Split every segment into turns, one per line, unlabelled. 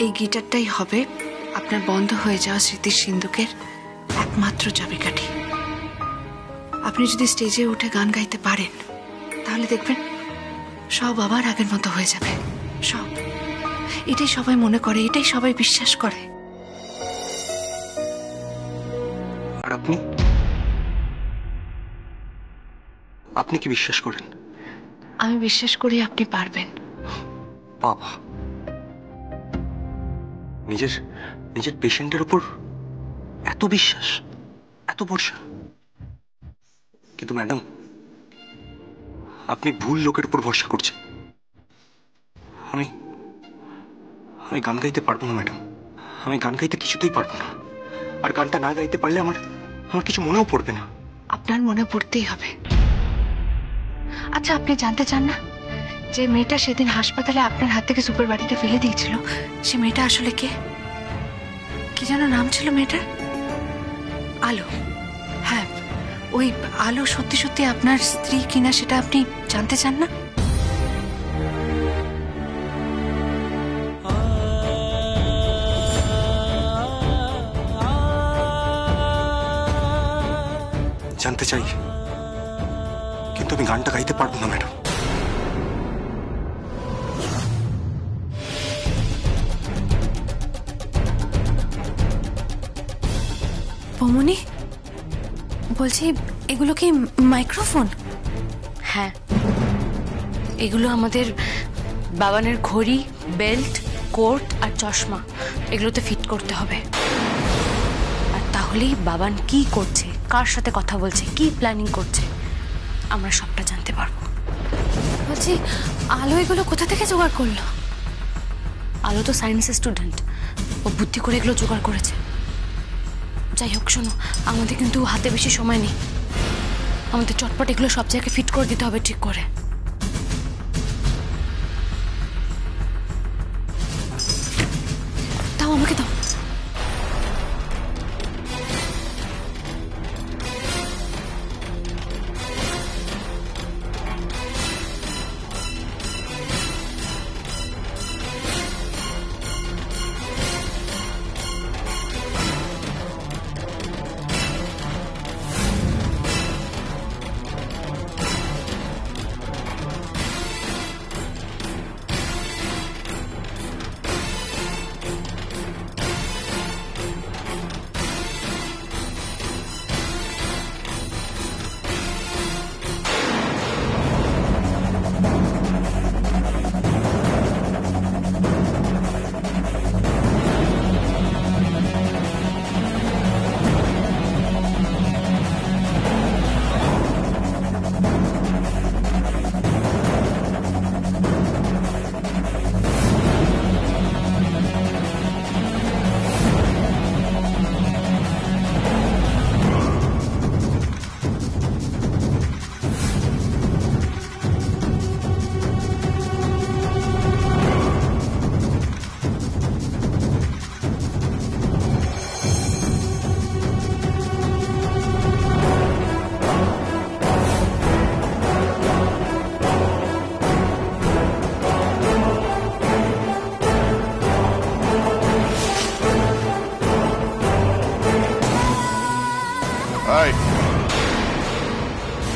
এই গিটারটাই হবে আপনার বন্ধ হয়ে যাওয়া স্মৃতির সিন্ধুকের একমাত্র চাবিকাঠি। আপনি যদি স্টেজে উঠে গান গাইতে পারেন তাহলে দেখবেন সব আবার আগের মতো হয়ে যাবে। সব এটাই সবাই মনে করে, এটাই সবাই বিশ্বাস করে।
আর আপনি আপনি কি বিশ্বাস করেন?
আমি বিশ্বাস করি আপনি পারবেন।
বাবা, নিজের নিজের পেশেন্টের উপর এত বিশ্বাস, এত ভরসা। কিন্তু ম্যাডাম, আপনি ভুল লোকের উপর ভরসা করছেন। আমি আমি গান গাইতে পারবো না ম্যাডাম। আমি গান গাইতে কিছুতেই পারবো না। আর গানটা না গাইতে পারলে আমার আমার কিছু মনেও পড়বে না।
আপনার মনে পড়তেই হবে। আচ্ছা, আপনি জানতে চান না যে মেয়েটা সেদিন হাসপাতালে আপনার হাত থেকে সুপার বাড়িটা ফেলে দিয়েছিল, সে মেয়েটা আসলে কে? কি যেন নাম ছিল মেয়েটার? আলো। হ্যাঁ, ওই আলো সত্যি সত্যি আপনার স্ত্রী কিনা সেটা আপনি জানতে চান না?
জানতে চাই, কিন্তু আমি গানটা গাইতে পারবো না ম্যাডাম।
বৌমনি বলছি, এগুলো কি মাইক্রোফোন?
হ্যাঁ, এগুলো আমাদের বাবানের ঘড়ি, বেল্ট, কোট আর চশমা এগুলোতে ফিট করতে হবে। আর তাহলেই বাবান কি করছে, কার সাথে কথা বলছে, কি প্ল্যানিং করছে আমরা সবটা জানতে পারবো।
বলছি, আলো এগুলো কোথা থেকে জোগাড় করলো?
আলো তো সায়েন্সের স্টুডেন্ট, ও বুদ্ধি করে এগুলো জোগাড় করেছে। যাই হোক শোনো, আমাদের কিন্তু হাতে বেশি সময় নেই। আমাদের চটপট এগুলো সব জায়গায় ফিট করে দিতে হবে ঠিক করে।
দাও, আমাকে দাও।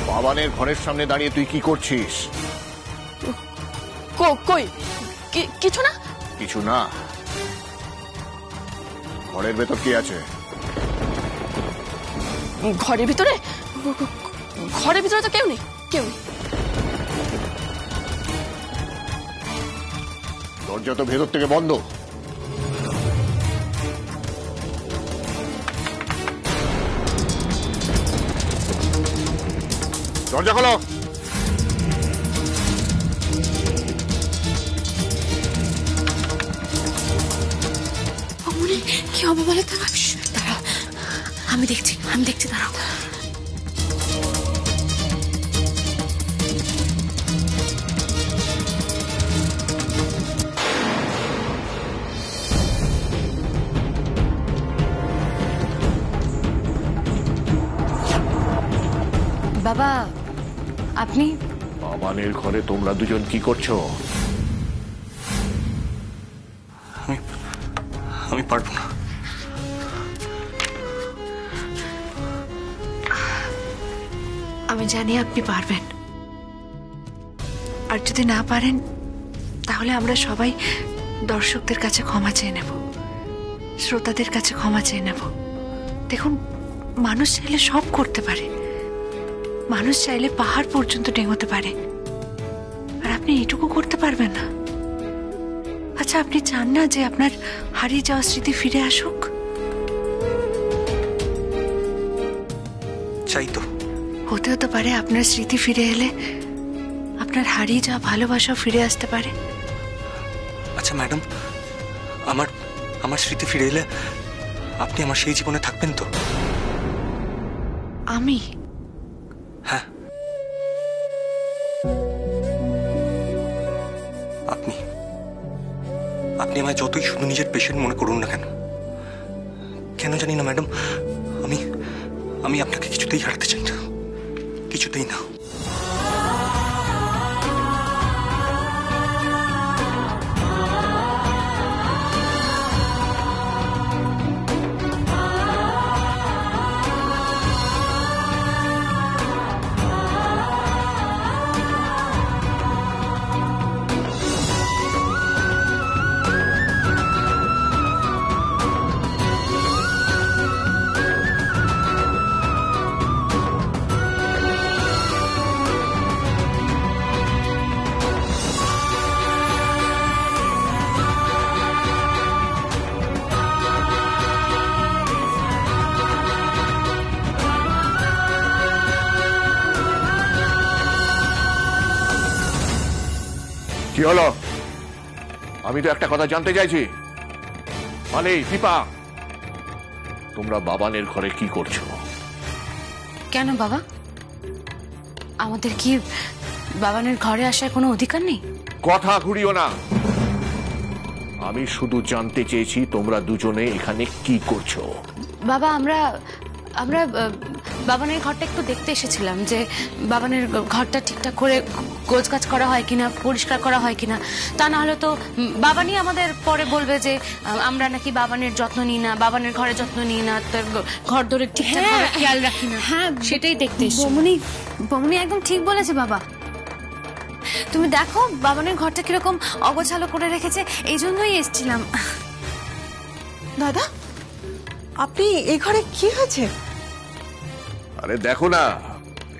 বাবানের ঘরের সামনে দাঁড়িয়ে তুই কি করছিস?
কই কিছু না।
কিছু না? ঘরের ভেতর কি আছে?
ঘরের ভিতরে তো কেউ নেই।
দরজা তো ভেতর থেকে বন্ধ। দরজা খোলো।
কি হবে বলে? দাঁড়াও, আমি দেখছি, দাঁড়াও।
বাবা, আপনি?
বাবানের ঘরে তোমরা দুজন কি করছো?
আমি আমি পারবো না।
আমি জানি আপনি পারবেন, আর যদি না পারেন তাহলে আমরা সবাই দর্শকদের কাছে ক্ষমা চেয়ে নেব, শ্রোতাদের কাছে ক্ষমা চেয়ে নেব। দেখুন, মানুষ চাইলে সব করতে পারে, মানুষ চাইলে পাহাড় পর্যন্ত ডেঙোতে পারে, আর আপনি এটুকু করতে পারবেন না। আচ্ছা, আপনি চান না যে আপনার হারিয়ে যাওয়া স্মৃতি ফিরে আসুক?
চাই তো।
হতেও তো পারে আপনার স্মৃতি ফিরে এলে আপনার হারিয়ে যাওয়া ভালোবাসাও ফিরে আসতে পারে।
আচ্ছা ম্যাডাম, আমার আমার স্মৃতি ফিরে এলে আপনি আমার সেই জীবনে থাকবেন তো?
আমি?
হ্যাঁ, আপনি আপনি আমায় যতই শুধু নিজের পেশেন্ট মনে করুন না কেন, কেন জানি না ম্যাডাম, আমি আমি আপনাকে কিছুতেই হারাতে চাই না, কিছুতেই না।
কি হলো? আমি তো একটা কথা জানতে চাইছি। মানে দীপা, তোমরা বাবানের ঘরে কি করছো?
কেন বাবা, আমাদের কি বাবানের ঘরে আসার কোনো অধিকার নেই?
কথা ঘুরিও না। আমি শুধু জানতে চেয়েছি তোমরা দুজনে এখানে কি করছো।
বাবা, আমরা আমরা বাবানের ঘরটা একটু দেখতে এসেছিলাম, যে বাবানের ঘরটা ঠিকঠাক করে গোছগাছ করা হয় কিনা, পরিষ্কার করা হয় কিনা। তা না হলে তো বাবানই আমাদের পরে বলবে যে আমরা নাকি বাবানের যত্ন নিই না, বাবানের ঘরে যত্ন নিই না, তার ঘর ধরে ঠিকঠাক ভাবে খেয়াল রাখি না। হ্যাঁ, সেটাই দেখতে এসেছি।
বমনি একদম ঠিক বলেছে বাবা। তুমি দেখো বাবানের ঘরটা কিরকম অগোছালো করে রেখেছে, এই জন্যই এসেছিলাম।
দাদা, আপনি এই ঘরে কি হয়েছে?
আরে দেখো না,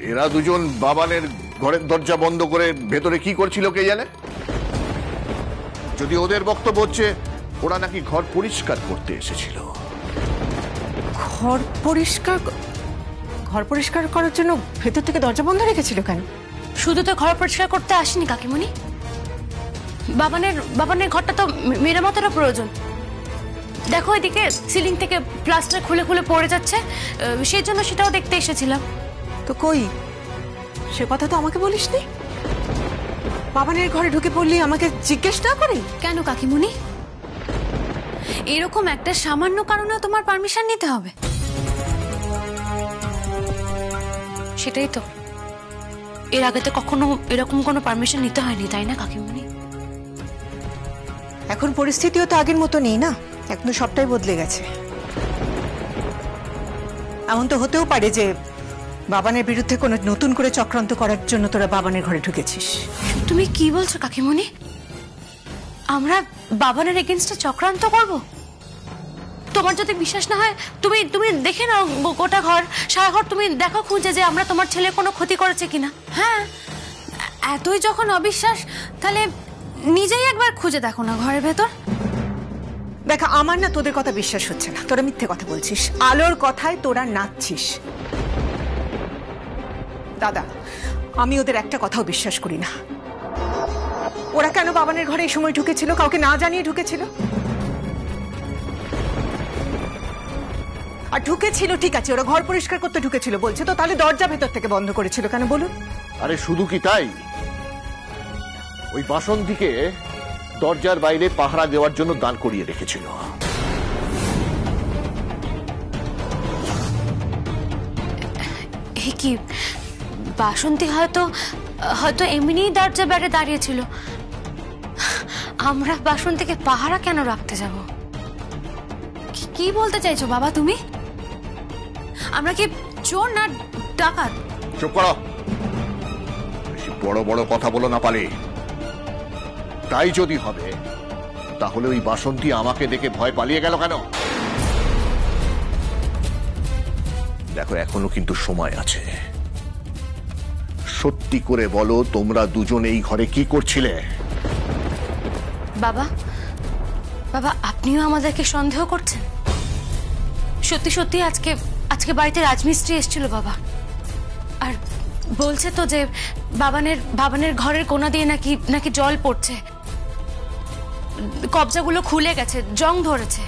এরা দুজন বাবানের ঘরের দরজা বন্ধ করে ভেতরে কি করছিল কে জানে। যদি ওদের বক্তব্য হচ্ছে ওরা নাকি ঘর পরিষ্কার করতে এসেছিল।
ঘর পরিষ্কার করার জন্য ভেতর থেকে দরজা বন্ধ রেখেছিল কেন?
শুধু তো ঘর পরিষ্কার করতে আসেনি কাকিমণি, বাবানের ঘরটা তো মেরামতেরও প্রয়োজন। দেখো, এদিকে সিলিং থেকে প্লাস্টার খুলে খুলে পড়ে যাচ্ছে, সেই জন্য সেটাও দেখতে এসেছিলাম।
তো কই, সে কথা তো আমাকে বলিসনি। বাবানের ঘরে ঢুকে পড়লি আমাকে জিজ্ঞেস না করে?
কেন কাকিমুনি, এরকম একটা সামান্য কারণেও তোমার পারমিশন নিতে হবে?
সেটাই তো, এর আগে তো কখনো এরকম কোনো পারমিশন নিতে হয়নি, তাই না কাকিমণি?
এখন পরিস্থিতিও তো আগের মতো নেই না, এখন তো সবটাই বদলে গেছে। এমন তো হতেও পারে যে বাবানের বিরুদ্ধে কোনো নতুন করে চক্রান্ত করার জন্য তোরা বাবানের ঘরে ঢুকেছিস।
তুমি কি বলছো কাকিমণি? আমরা বাবানের এগেইনস্টে চক্রান্ত করব? তোমার যদি বিশ্বাস না হয় তুমি তুমি দেখে নাও গোটা ঘর, সারা ঘর তুমি দেখো খুঁজে যে আমরা তোমার ছেলে কোনো ক্ষতি করেছে কিনা।
হ্যাঁ, এতই যখন অবিশ্বাস, তাহলে নিজেই একবার খুঁজে দেখো না ঘরের ভেতর।
দেখা, আমার না তোদের কথা বিশ্বাস হচ্ছে না, তোরা মিথ্যে কথা বলছিস, আলোর কথায় তোরা নাচছিস। দাদা, আমি ওদের একটা কথাও বিশ্বাস করি না। ওরা কেন বাবানের ঘরে এই সময় ঢুকেছিল? কাউকে না জানিয়ে ঢুকেছিল। আর ঢুকেছিল ঠিক আছে, ওরা ঘর পরিষ্কার করতে ঢুকেছিল বলছে, তো তাহলে দরজা ভেতর থেকে বন্ধ করেছিল কেন বলুন?
আরে শুধু কি তাই, ওই বাসন্তীকে দরজার বাইরে পাহারা দেওয়ার জন্য দান করিয়ে রেখেছিল।
কি বাসন্তী হয়তো হয়তো এমনিই দরজা বাইরে দাঁড়িয়েছিল। আমরা বাসন থেকে পাহারা কেন রাখতে যাব?
কি বলতে চাইছো বাবা তুমি? আমরা কি চোর না ডাকাত?
চুপ করো, বেশি বড় বড় কথা বলো না পালি। তাই যদি হবে তাহলে ওই বাসন্তী আমাকে দেখে ভয় পালিয়ে গেল কেন? দেখো, এখনো কিন্তু সময় আছে। সত্যি করে বলো, তোমরা দুজনে এই ঘরে কি করছিলে?
বাবা, বাবা আপনিও আমাদেরকে সন্দেহ করছেন? সত্যি সত্যি আজকে বাড়িতে রাজমিস্ত্রি এসেছিল বাবা, আর বলছে তো যে বাবানের ঘরের কোণা দিয়ে নাকি জল পড়ছে, কবজাগুলো খুলে গেছে, জং ধরেছে।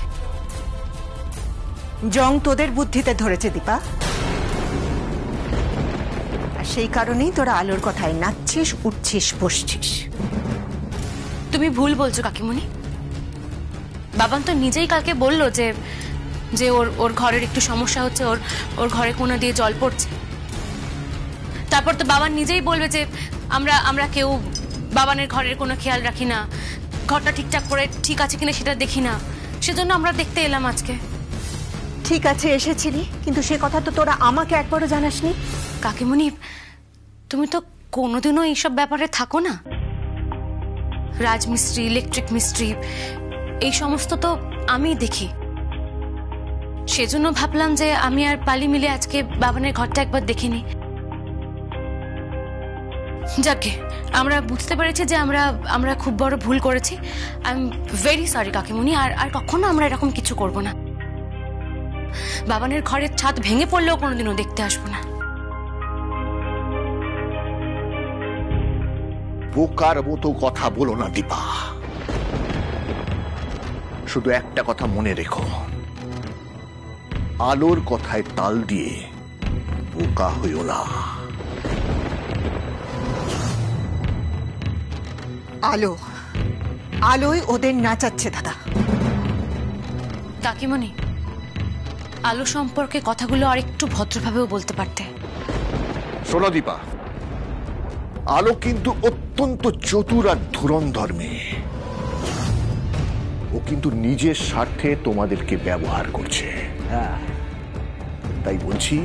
জং তোদের বুদ্ধিতে ধরেছে দীপা, আর সেই কারণেই তোরা আলোর কথায় নাচছিস, উঠছিস, বসছিস।
তুমি ভুল বলছো কাকিমণি। বাবান তো নিজেই কালকে বললো যে ওর ঘরের একটু সমস্যা হচ্ছে, ওর ঘরে কোণা দিয়ে জল পড়ছে। তারপর তো বাবান নিজেই বলবে যে আমরা কেউ বাবানের ঘরের কোনো খেয়াল রাখি না, ঘরটা ঠিকঠাক করে ঠিক আছে কিনা সেটা দেখি না, সেজন্য আমরা দেখতে এলাম আজকে।
ঠিক আছে এসেছিলি, কিন্তু সে কথা তো তোরা আমাকে একবারও জানাসনি।
কাকিমণি, তুমি তো কোনোদিনও এইসব ব্যাপারে থাকো না। রাজমিস্ত্রি, ইলেকট্রিক মিস্ত্রি, এই সমস্ত তো আমি দেখি। সেজন্য ভাবলাম যে আমি আর পালি মিলে আজকে বাবানের ঘরটা একবার দেখিনি। যাকে আমরা বুঝতে পেরেছি যে আমরা খুব বড় ভুল করেছি। আই এম ভেরি সরি কাকিমণি, আর কখনো আমরা এরকম কিছু করব না। বাবানের ঘরের ছাদ ভেঙে পড়লেও কোনোদিনও দেখতে আসবো না।
বোকার মতো কথা বলো না দীপা। শুধু একটা কথা মনে রেখো, আলোর কথায় তাল দিয়ে বোকা হইও না।
আলোই ওদের নাচাচ্ছে দাদা।
কাকিমণি, আলো সম্পর্কে কথাগুলো আর একটু ভদ্রভাবেও বলতে পারতে।
শোনো দীপা, আলো কিন্তু অত্যন্ত চতুর আর ধুরন্ধর মেয়ে। ও কিন্তু নিজের স্বার্থে তোমাদেরকে ব্যবহার করছে। তাই বলছি,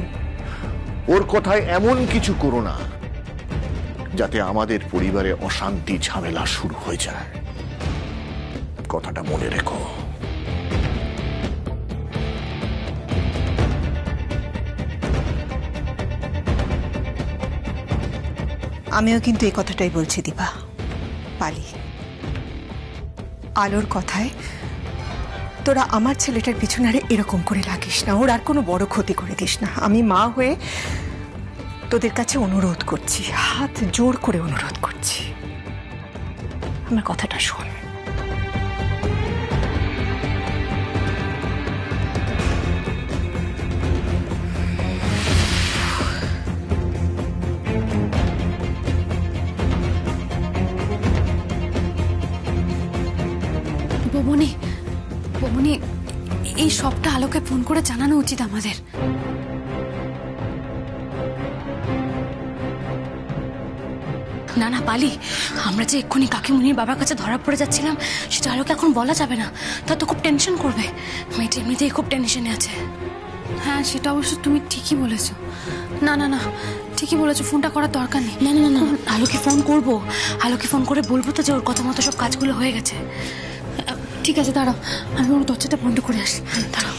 ওর কথায় এমন কিছু করো না যাতে আমাদের পরিবারে অশান্তি ঝামেলা শুরু হয়ে যায়। কথাটা মনে রেখো।
আমিও কিন্তু এই কথাটাই বলছি দীপা। পালি, আলোর কথায় তোরা আমার ছেলেটার পিছনে এরকম করে লাগিস না, ওর আর কোনো বড় ক্ষতি করে দিস না। আমি মা হয়ে তোদের কাছে অনুরোধ করছি, হাত জোর করে অনুরোধ করছি, আমার কথাটা শোন।
বৌমনি, এই সবটা আলোকে ফোন করে জানানো উচিত আমাদের।
না না পালি, আমরা যে এক্ষুনি কাকিমণির বাবার কাছে ধরা পড়ে যাচ্ছিলাম সেটা আলোকে এখন বলা যাবে না, তা তো খুব টেনশন করবে। মেয়েটা এমনিতেই খুব টেনশনে আছে।
হ্যাঁ, সেটা অবশ্য তুমি ঠিকই বলেছো। না ঠিকই বলেছো, ফোনটা করার দরকার নেই।
না, আলোকে ফোন করবো, আলোকে ফোন করে বলবো তো যে ওর কথা মতো সব কাজগুলো হয়ে গেছে।
ঠিক আছে, দাঁড়াও, আমি ওর দরজাটা বন্ধ করে আসি।
দাঁড়াও।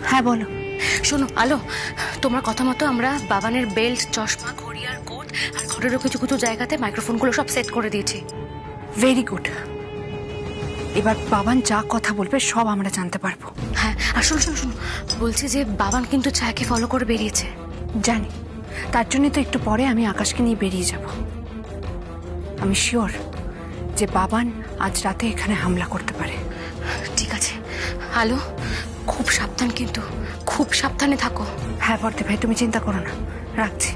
হ্যাঁ বলো।
শোনো আলো, তোমার কথা মতো আমরা বাবানের বেল্ট, চশমা, ঘড়ি আর কোট আর ঘরেরও কিছু কিছু জায়গাতে মাইক্রোফোনগুলো সব সেট করে দিয়েছি।
Very good. এবার বাবান যা কথা বলবে সব আমরা জানতে পারবো।
হ্যাঁ, আর শোনো, বলছি যে বাবান কিন্তু ছায়াকে ফলো করে বেরিয়েছে।
জানি, তার জন্য তো একটু পরে আমি আকাশকে নিয়ে বেরিয়ে যাব। আমি শিওর যে বাবান আজ রাতে এখানে হামলা করতে পারে।
ঠিক আছে আলো, খুব সাবধান, কিন্তু খুব সাবধানে থাকো।
হ্যাঁ বর্দে ভাই, তুমি চিন্তা করো না, রাখছি।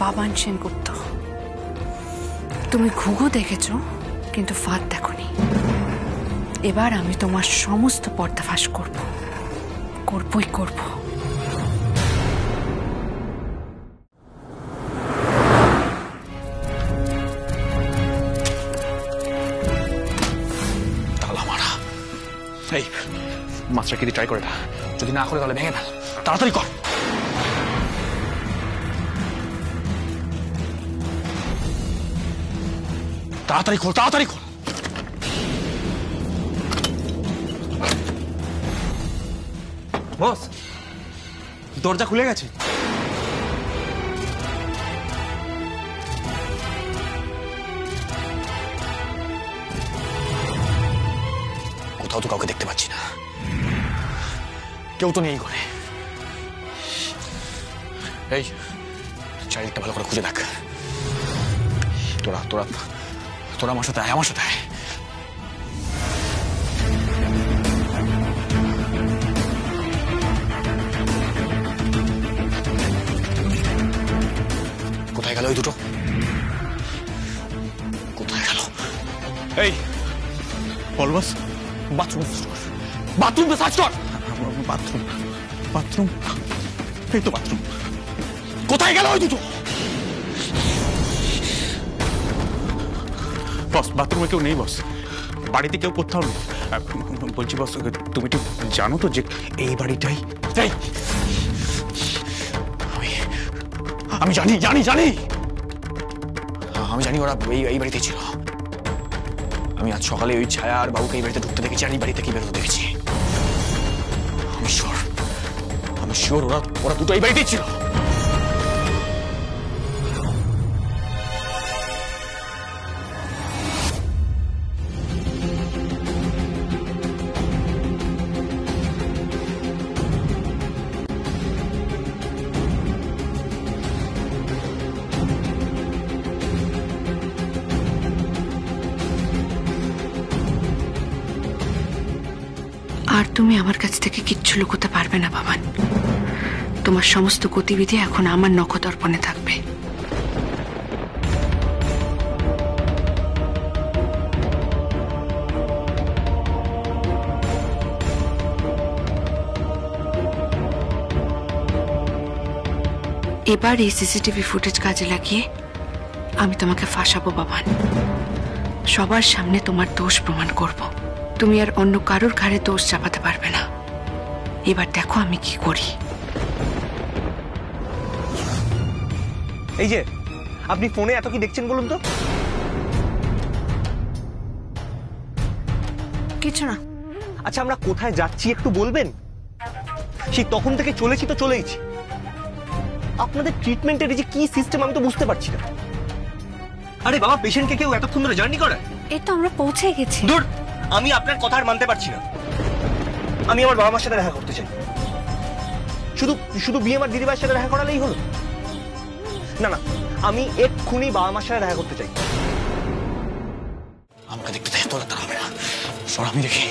বাবান সেনগুপ্ত, তুমি ঘুঘু দেখেছো কিন্তু ফাঁদ দেখোনি। এবার আমি তোমার সমস্ত পর্দাফাশ করবই করব।
তালা মারা। এই মাছটাকে দিয়ে ট্রাই করে না, যদি না করে তাহলে ভেঙে ফেল, তাড়াতাড়ি কর। তাড়াতাড়ি খোল, তাড়াতাড়ি খোল।
বস, দরজা খুলে গেছে।
কোথাও তো কাউকে দেখতে পাচ্ছি না, কেউ তো নেই ঘরে। এই চারিদিকটা ভালো করে খুঁজে দেখ। তোরা তোরা তোরা আমার সাথে আয়, আমার সাথে আয়। কোথায় গেল ওই দুটো? কোথায় গেল? এই বল বস, বাথরুম বাথরুমে সার্চ কর। বাথরুম বাথরুম এই তো বাথরুম। কোথায় গেল ওই দুটো?
বস, বাথরুমে কেউ নেই বস, বাড়িতে কেউ কোথাও নেই। বলছি বস, তুমি কি জানো তো যে এই বাড়িটাই?
আমি জানি জানি জানি আমি জানি ওরা এই বাড়িতে ছিল। আমি আজ সকালে ওই ছায়া আর বাবুকে এই বাড়িতে ঢুকতে দেখেছি, আর এই বাড়ি থেকে বেরোতে দেখেছি। আমি শিওর ওরা দুটো এই বাড়িতেই ছিল।
আর তুমি আমার কাছ থেকে কিচ্ছু লুকোতে পারবে না বাবান। তোমার সমস্ত গতিবিধি এখন আমার নখদর্পণে থাকবে। এবার এই সিসিটিভি ফুটেজ কাজে লাগিয়ে আমি তোমাকে ফাঁসাবো বাবান। সবার সামনে তোমার দোষ প্রমাণ করব। তুমি আর অন্য কারোর ঘাড়ে দোষ চাপাতে পারবে না। এবার দেখো আমি কি করি।
এই যে আপনি ফোনে এত কি দেখছেন বলুন তো?
কিছু না।
আচ্ছা, আমরা কোথায় যাচ্ছি একটু বলবেন? সেই তখন থেকে চলেছি তো চলেইছি। আপনাদের ট্রিটমেন্টের যে কি সিস্টেম আমি তো বুঝতে পারছি না। আরে বাবা, পেশেন্টকে কেউ এতক্ষণ ধরে জার্নি করায়?
এই তো আমরা পৌঁছে গেছি।
দূর, আমি আপনার কথা আর মানতে পারছি না। আমি আমার বাবা মার সাথে দেখা করতে চাই। শুধু শুধু বিয়ে আমার দিদিভাইয়ের সাথে দেখা করালেই হলো? না না, আমি এক্ষুনি বাবা মার সাথে দেখা করতে চাই।
আমাকে দেখতে দেয়, তোরা তারা হবে না। সর, আমি দেখি।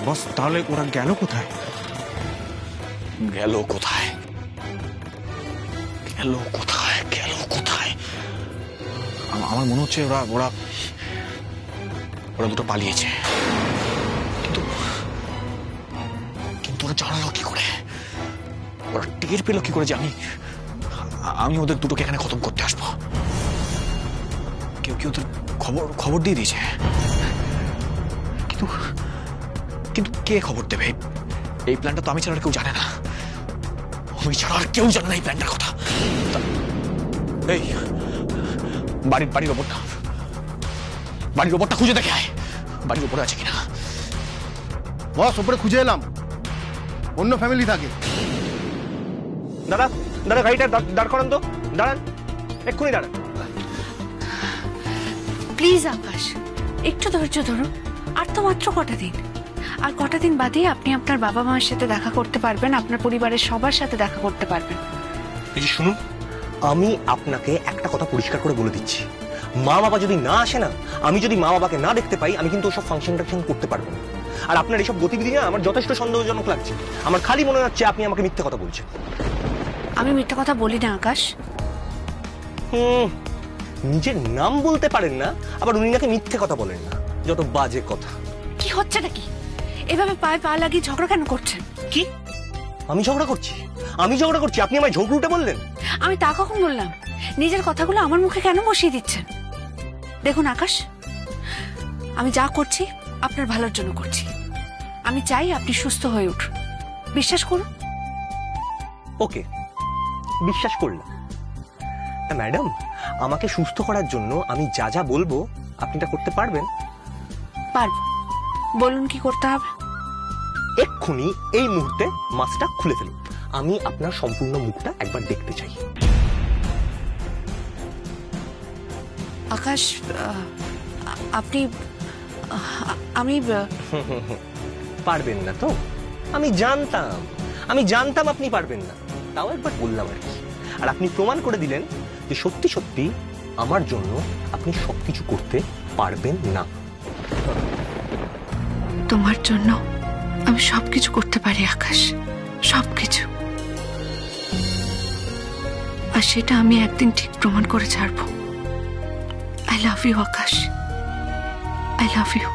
বস, তাহলে ওরা গেল কোথায়?
গেল কোথায়? গেল কোথায়? গেল কোথায়? আমার মনে হচ্ছে ওরা ওরা ওরা দুটো পালিয়েছে। কিন্তু কিন্তু ওরা জানালো কি করে? ওরা টের পেল কি করে যে আমি ওদের দুটোকে এখানে খতম করতে আসবো? কেউ কি ওদের খবর দিয়ে দিয়েছে? কিন্তু কিন্তু কে খবর দেবে? এই প্ল্যানটা তো আমি ছাড়া আর কেউ জানে না। আমি ছাড়া আর কেউ জানে না এই প্ল্যানটার কথা। এই বাড়ির ওপরটা খুঁজে দেখে আয়। বাড়ির ওপরে আছে কিনা।
বস, ওপরে খুঁজে এলাম, অন্য ফ্যামিলি থাকে।
দাদা দাদা, গাড়িটা দাঁড় করান তো। দাঁড়ান, এক্ষুনি দাঁড়ান।
প্লিজ আকাশ, একটু ধৈর্য ধরুন। আর তো মাত্র কটা দিন, আর কটা দিন বাদে আপনি আপনার বাবা মায়ের সাথে দেখা করতে পারবেন, আপনার পরিবারের সবার সাথে দেখা করতে পারবেন।
এই যে শুনুন, আমি আপনাকে একটা কথা পরিষ্কার করে বলে দিচ্ছি। মা বাবা যদি না আসে না, আমি যদি মা বাবাকে না দেখতে পাই, আমি কিন্তু ওসব ফাংশন টাংশন করতে পারবো না। আর আপনার এইসব গতিবিধি না আমার যথেষ্ট সন্দেহজনক লাগছে। আমার খালি মনে হচ্ছে আপনি আমাকে মিথ্যে কথা বলছেন।
আমি মিথ্যা কথা বলি না আকাশ।
নিজের নাম বলতে পারেন না, আবার উনি নাকি মিথ্যে কথা বলেন না। যত বাজে কথা।
কি হচ্ছে নাকি? এভাবে পায়ে পা লাগিয়ে ঝগড়া কেন করছেন?
কি আমি ঝগড়া করছি? আমি ঝগড়া করছি? আপনি আমায় ঝগড়ুটে বললেন?
আমি তা কখন বললাম? নিজের কথাগুলো আমার মুখে কেন বসিয়ে দিচ্ছেন? দেখুন আকাশ, আমি যা করছি আপনার ভালোর জন্য করছি। আমি চাই আপনি সুস্থ হয়ে উঠুন, বিশ্বাস করুন।
ওকে, বিশ্বাস করলাম। ম্যাডাম, আমাকে সুস্থ করার জন্য আমি যা যা বলবো আপনি তা করতে পারবেন?
পারবো। বলুন কি করতে হবে?
এক্ষুনি এই মুহূর্তে মাস্কটা খুলে ফেলুন। আমি আপনার সম্পূর্ণ মুখটা একবার দেখতে চাই।
আকাশ, আপনি আমি
পারবেন না তো? আমি জানতাম আপনি পারবেন না, তাও একবার বললাম আর কি। আর আপনি প্রমাণ করে দিলেন যে সত্যি সত্যি আমার জন্য আপনি সবকিছু করতে পারবেন না।
তোমার জন্য আমি সবকিছু করতে পারি আকাশ, সবকিছু। আর সেটা আমি একদিন ঠিক প্রমাণ করে ছাড়বো। I love you Akash, I love you.